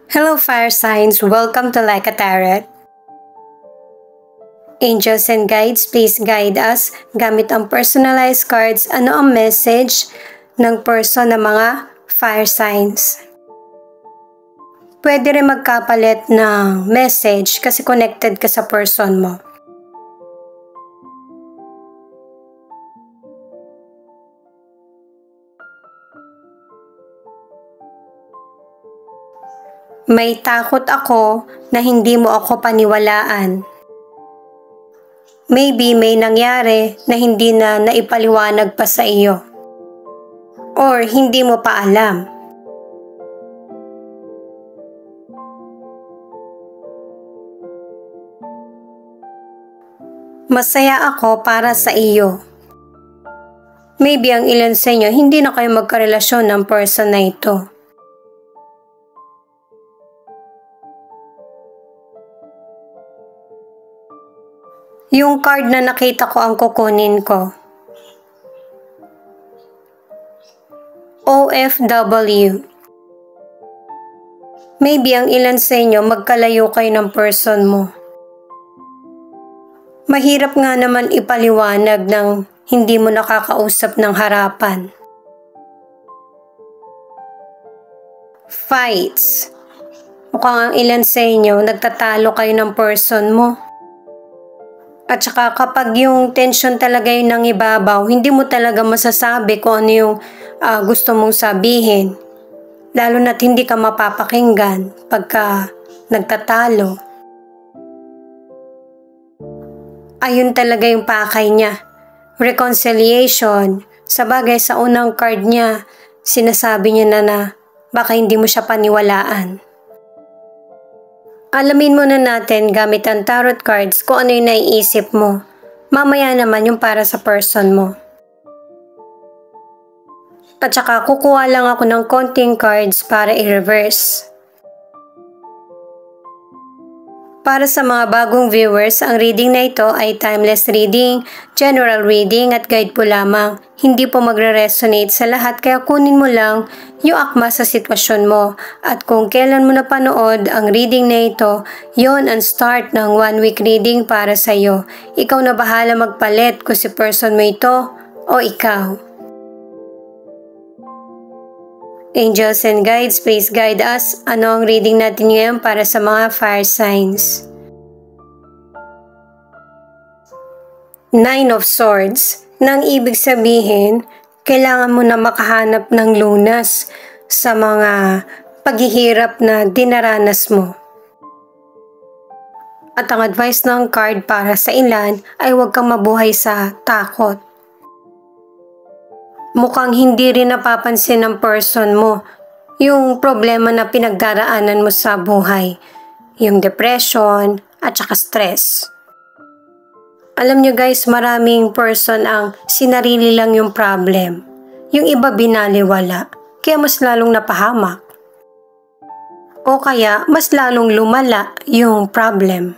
Hello fire signs, welcome to Like a Tarot. Angels and guides, please guide us gamit ang personalized cards. Ano ang message ng person ng mga fire signs? Pwede rin magkapalit ng message kasi connected ka sa person mo. May takot ako na hindi mo ako paniwalaan. Maybe may nangyari na hindi na naipaliwanag pa sa iyo. Or hindi mo pa alam. Masaya ako para sa iyo. Maybe ang ilan sa inyo hindi na kayo magkarelasyon ng person na ito. Yung card na nakita ko ang kukunin ko. OFW. Maybe ang ilan sa inyo magkalayo kayo ng person mo. Mahirap nga naman ipaliwanag ng hindi mo nakakausap ng harapan. Fights. Mukhang ang ilan sa inyo nagtatalo kayo ng person mo. At saka kapag yung tension talaga yung nangibabaw, hindi mo talaga masasabi kung ano yung gusto mong sabihin. Lalo na't hindi ka mapapakinggan pagka nagtatalo. Ayun talaga yung pakay niya. Reconciliation. Sabagay sa unang card niya, sinasabi niya na baka hindi mo siya paniwalaan. Alamin muna natin gamit ang tarot cards kung ano yung naiisip mo. Mamaya naman yung para sa person mo. At saka kukuha lang ako ng konting cards para i-reverse. Para sa mga bagong viewers, ang reading na ito ay timeless reading, general reading at guide po lamang. Hindi po magre-resonate sa lahat kaya kunin mo lang yung akma sa sitwasyon mo. At kung kailan mo napanood ang reading na ito, yon ang start ng 1 week reading para sa iyo. Ikaw na bahala magpalit kung si person mo ito o ikaw. Angels and guides, please guide us. Ano ang reading natin ngayon para sa mga fire signs? Nine of Swords. Nang ibig sabihin, kailangan mo na makahanap ng lunas sa mga paghihirap na dinaranas mo. At ang advice ng card para sa ilan ay huwag kang mabuhay sa takot. Mukhang hindi rin napapansin ng person mo yung problema na pinagdaraanan mo sa buhay, yung depression at saka stress. Alam nyo guys, maraming person ang sinarili lang yung problem. Yung iba binaliwala, kaya mas lalong napahamak. O kaya mas lalong lumala yung problem.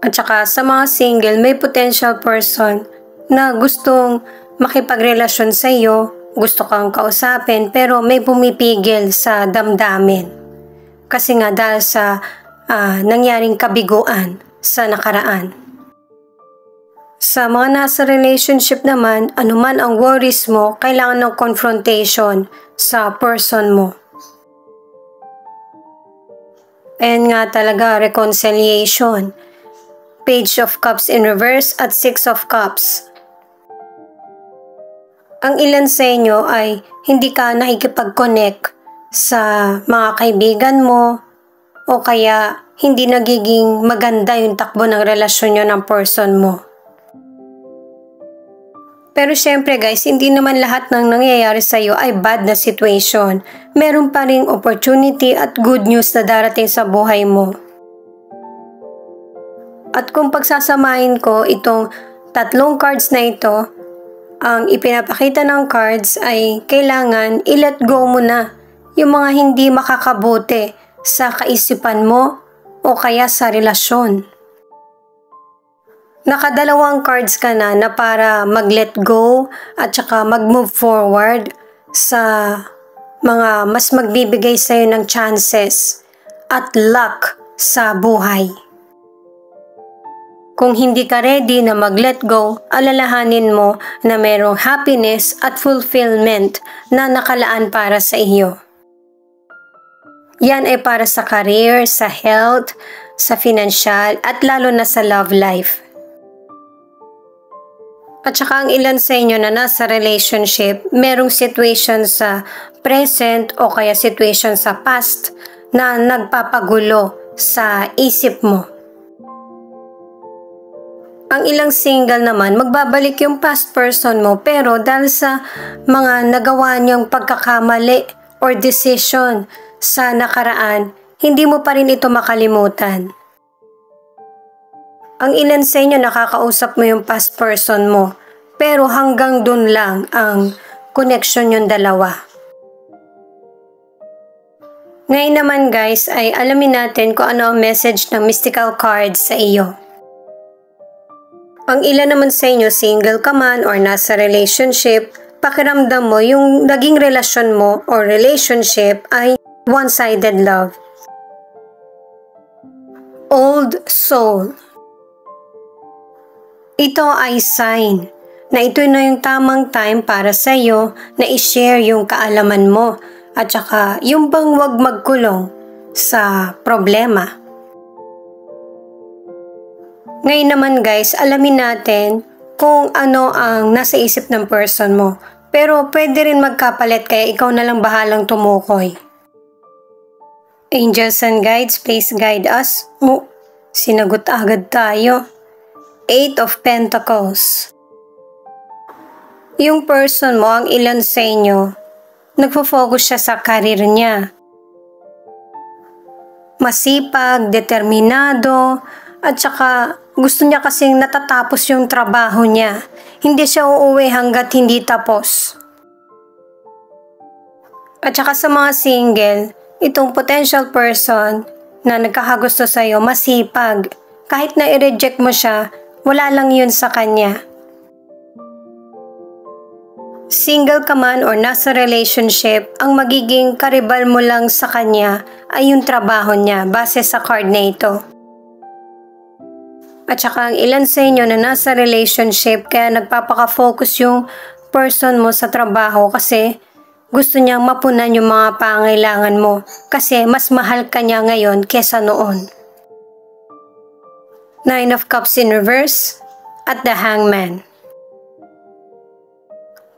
At saka sa mga single, may potential person na gustong makipagrelasyon sa iyo, gusto kang kausapin pero may pumipigil sa damdamin. Kasi nga dahil sa nangyaring kabiguan sa nakaraan. Sa mga nasa relationship naman, anuman ang worries mo, kailangan ng confrontation sa person mo. And nga talaga, reconciliation. Page of Cups in reverse at Six of Cups. Ang ilan sa inyo ay hindi ka nakikipag-connect sa mga kaibigan mo o kaya hindi nagiging maganda yung takbo ng relasyon nyo ng person mo. Pero syempre guys, hindi naman lahat ng nangyayari sa iyo ay bad na situation. Meron pa ring opportunity at good news na darating sa buhay mo. At kung pagsasamahin ko itong tatlong cards na ito, ang ipinapakita ng cards ay kailangan i-let go mo na yung mga hindi makakabuti sa kaisipan mo o kaya sa relasyon. Nakadalawang cards ka na para mag-let go at saka mag-move forward sa mga mas magbibigay sa'yo ng chances at luck sa buhay. Kung hindi ka ready na mag-let go, alalahanin mo na mayroong happiness at fulfillment na nakalaan para sa iyo. Yan ay para sa career, sa health, sa financial at lalo na sa love life. At saka ang ilan sa inyo na nasa relationship, merong situation sa present o kaya situation sa past na nagpapagulo sa isip mo. Ang ilang single naman, magbabalik yung past person mo pero dahil sa mga nagawa niyang pagkakamali or decision sa nakaraan, hindi mo pa rin ito makalimutan. Ang ilan sa inyo nakakausap mo yung past person mo, pero hanggang dun lang ang connection yung dalawa. Ngayon naman guys ay alamin natin kung ano ang message ng mystical cards sa iyo. Ang ilan naman sa inyo, single ka man or nasa relationship, pakiramdam mo yung naging relasyon mo or relationship ay one-sided love. Old soul. Ito ay sign na ito na yung tamang time para sa iyo na i-share yung kaalaman mo at saka yung bang wag magkulong sa problema. Ngayon naman guys, alamin natin kung ano ang nasa isip ng person mo. Pero pwede rin magkapalit kaya ikaw na lang bahalang tumukoy. Angels and guides, please guide us. Oh, sinagot agad tayo. 8 of Pentacles. Yung person mo, ang ilan sa inyo, nagfo-focus siya sa karir niya. Masipag, determinado, at saka gusto niya kasing natatapos yung trabaho niya. Hindi siya uuwi hanggat hindi tapos. At saka sa mga single, itong potential person na nagkakagusto sa'yo, masipag. Kahit na i-reject mo siya, wala lang yun sa kanya. Single ka man or nasa relationship, ang magiging karibal mo lang sa kanya ay yung trabaho niya base sa card na ito. At saka ang ilan sa inyo na nasa relationship kaya nagpapaka-focus yung person mo sa trabaho kasi gusto niyang mapunan yung mga pangailangan mo kasi mas mahal ka niya ngayon kesa noon. 9 of Cups in reverse at the Hangman.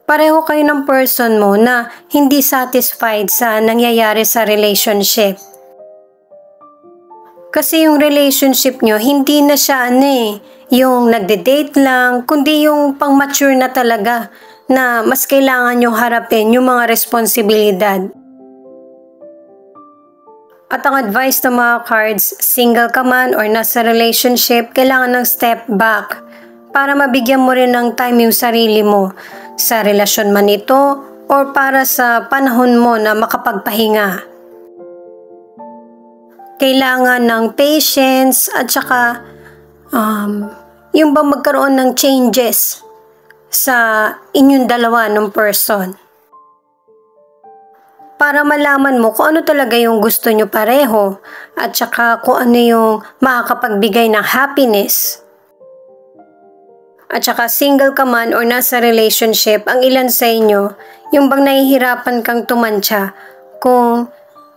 Pareho kayo ng person mo na hindi satisfied sa nangyayari sa relationship. Kasi yung relationship nyo, hindi na siya yung nagde-date lang, kundi yung pang-mature na talaga na mas kailangan yung harapin yung mga responsibilidad. At ang advice ng mga cards, single ka man or nasa relationship, kailangan ng step back para mabigyan mo rin ng time yung sarili mo sa relasyon man ito or para sa panahon mo na makapagpahinga. Kailangan ng patience at saka yung bang magkaroon ng changes sa inyong dalawa ng person. Para malaman mo kung ano talaga yung gusto nyo pareho at saka kung ano yung makakapagbigay ng happiness. At saka single ka man or nasa relationship, ang ilan sa inyo, yung bang nahihirapan kang tumantya kung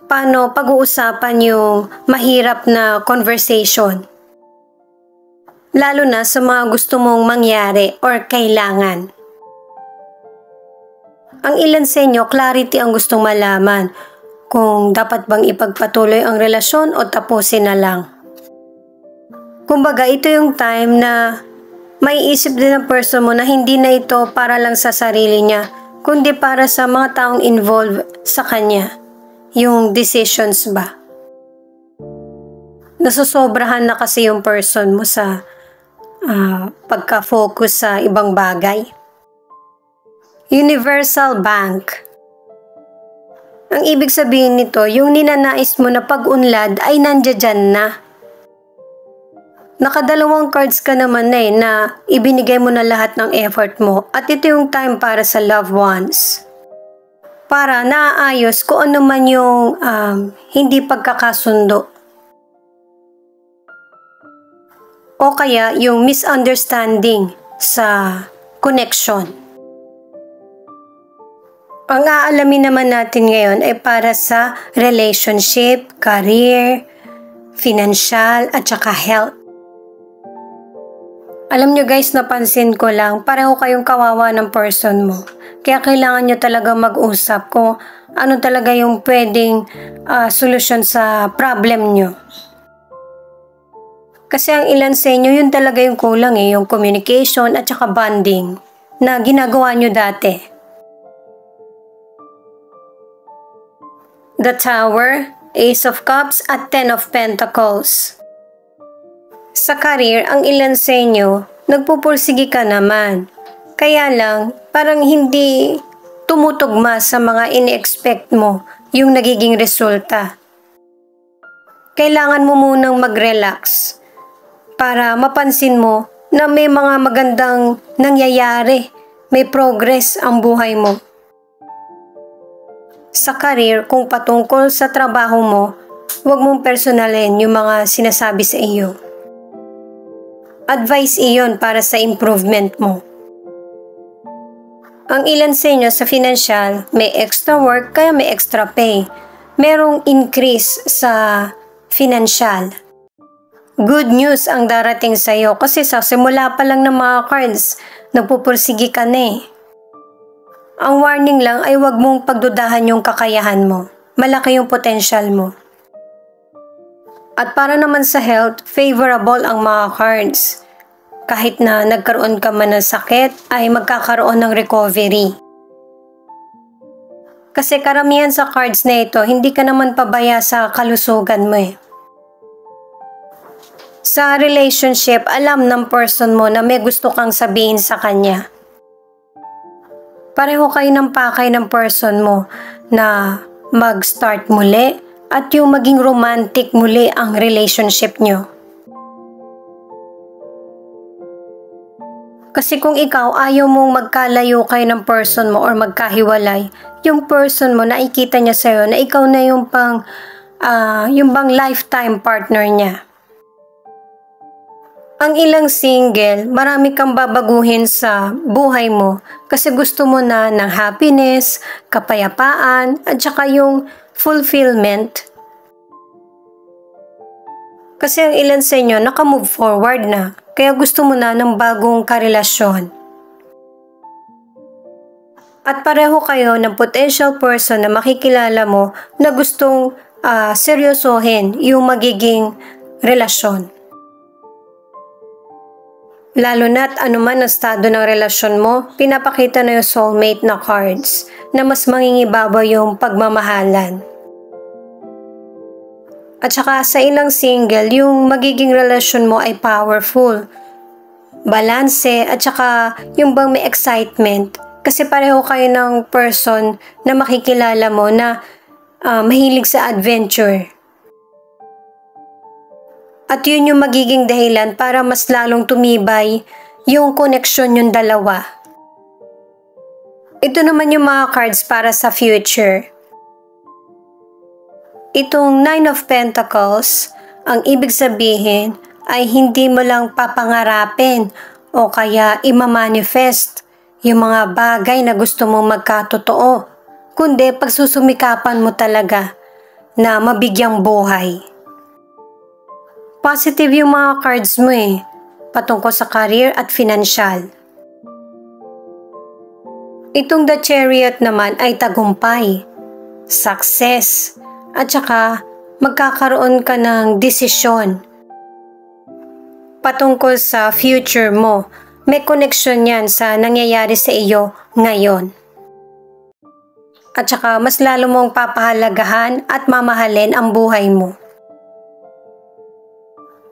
paano pag-uusapan yung mahirap na conversation. Lalo na sa mga gusto mong mangyari or kailangan. Ang ilan sa inyo, clarity ang gustong malaman kung dapat bang ipagpatuloy ang relasyon o tapusin na lang. Kumbaga, ito yung time na may isip din ng person mo na hindi na ito para lang sa sarili niya, kundi para sa mga taong involved sa kanya. Yung decisions ba? Nasosobrahan na kasi yung person mo sa pagka-focus sa ibang bagay. Universal Bank. Ang ibig sabihin nito, yung ninanais mo na pag-unlad ay nandiyan na. Nakadalawang cards ka naman na ibinigay mo na lahat ng effort mo at ito yung time para sa loved ones. para naayos kung ano man yung hindi pagkakasundo. O kaya yung misunderstanding sa connection. Ang aalamin naman natin ngayon ay para sa relationship, career, financial, at saka health. Alam nyo guys, napansin ko lang, pareho kayong kawawa ng person mo. Kaya kailangan nyo talaga mag-usap kung ano talaga yung pwedeng solusyon sa problem nyo. Kasi ang ilan sa inyo, yun talaga yung kulang yung communication at saka bonding na ginagawa nyo dati. The Tower, Ace of Cups at Ten of Pentacles. Sa career, ang ilan sa inyo, nagpupursige ka naman. Kaya lang, parang hindi tumutugma sa mga ini-expect mo yung nagiging resulta. Kailangan mo munang mag-relax para mapansin mo na may mga magandang nangyayari, may progress ang buhay mo. Sa career, kung patungkol sa trabaho mo, huwag mong personalin yung mga sinasabi sa iyo. Advice iyon para sa improvement mo. Ang ilan sa inyo sa financial, may extra work kaya may extra pay. Merong increase sa financial. Good news ang darating sa iyo kasi sa simula pa lang ng mga cards, nagpupursige ka na Ang warning lang ay huwag mong pagdudahan yung kakayahan mo. Malaki yung potential mo. At para naman sa health, favorable ang mga cards. Kahit na nagkaroon ka man ng sakit, ay magkakaroon ng recovery. Kasi karamihan sa cards na ito, hindi ka naman pabaya sa kalusugan mo Sa relationship, alam ng person mo na may gusto kang sabihin sa kanya. Pareho kayo ng pakay ng person mo na mag-start muli at yung maging romantic muli ang relationship nyo. Kasi kung ikaw ayaw mong magkalayo kayo ng person mo or magkahiwalay, yung person mo nakikita niya sa'yo na ikaw na yung yung bang lifetime partner niya. Ang ilang single, marami kang babaguhin sa buhay mo kasi gusto mo na ng happiness, kapayapaan, at saka yung fulfillment. Kasi ang ilan sa inyo naka-move forward na, kaya gusto mo na ng bagong karelasyon. At pareho kayo ng potential person na makikilala mo na gustong seryosohin yung magiging relasyon. Lalo na't anuman ang estado ng relasyon mo, pinapakita na yung soulmate na cards na mas mangingibabaw yung pagmamahalan. At saka sa ilang single, yung magiging relasyon mo ay powerful, balanse, at saka yung bang may excitement. Kasi pareho kayo ng person na makikilala mo na mahilig sa adventure. At yun yung magiging dahilan para mas lalong tumibay yung connection yung dalawa. Ito naman yung mga cards para sa future. Itong Nine of Pentacles, ang ibig sabihin ay hindi mo lang papangarapin o kaya imamanifest yung mga bagay na gusto mong magkatotoo, kundi pagsusumikapan mo talaga na mabigyang buhay. Positive yung mga cards mo patungkol sa career at financial. Itong The Chariot naman ay tagumpay, success, at saka magkakaroon ka ng desisyon patungkol sa future mo. May connection yan sa nangyayari sa iyo ngayon. At saka mas lalo mong papahalagahan at mamahalin ang buhay mo.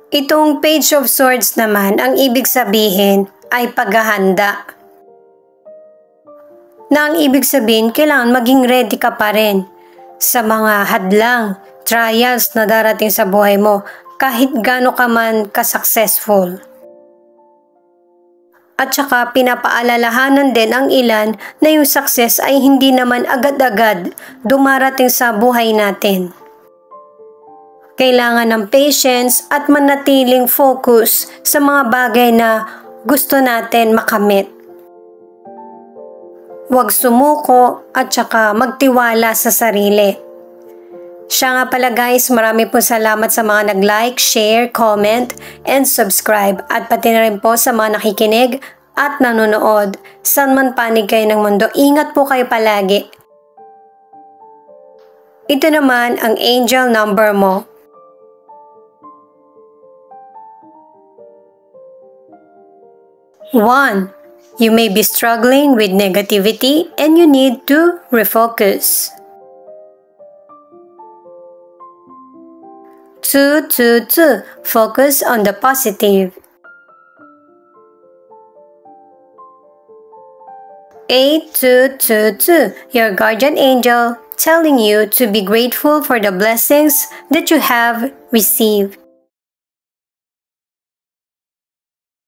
Itong Page of Swords naman, ang ibig sabihin ay paghahanda. Na ang ibig sabihin, kailangan maging ready ka pa rin sa mga hadlang, trials na darating sa buhay mo kahit gaano ka man ka-successful. At saka pinapaalalahanan din ang ilan na yung success ay hindi naman agad-agad dumarating sa buhay natin. Kailangan ng patience at manatiling focus sa mga bagay na gusto natin makamit. Huwag sumuko at saka magtiwala sa sarili. Siya nga pala guys, marami po salamat sa mga nag-like, share, comment, and subscribe. At pati na rin po sa mga nakikinig at nanonood. Saan man panig kayo ng mundo, ingat po kayo palagi. Ito naman ang angel number mo. 1. You may be struggling with negativity and you need to refocus. 2. Focus on the positive. 8. Your guardian angel telling you to be grateful for the blessings that you have received.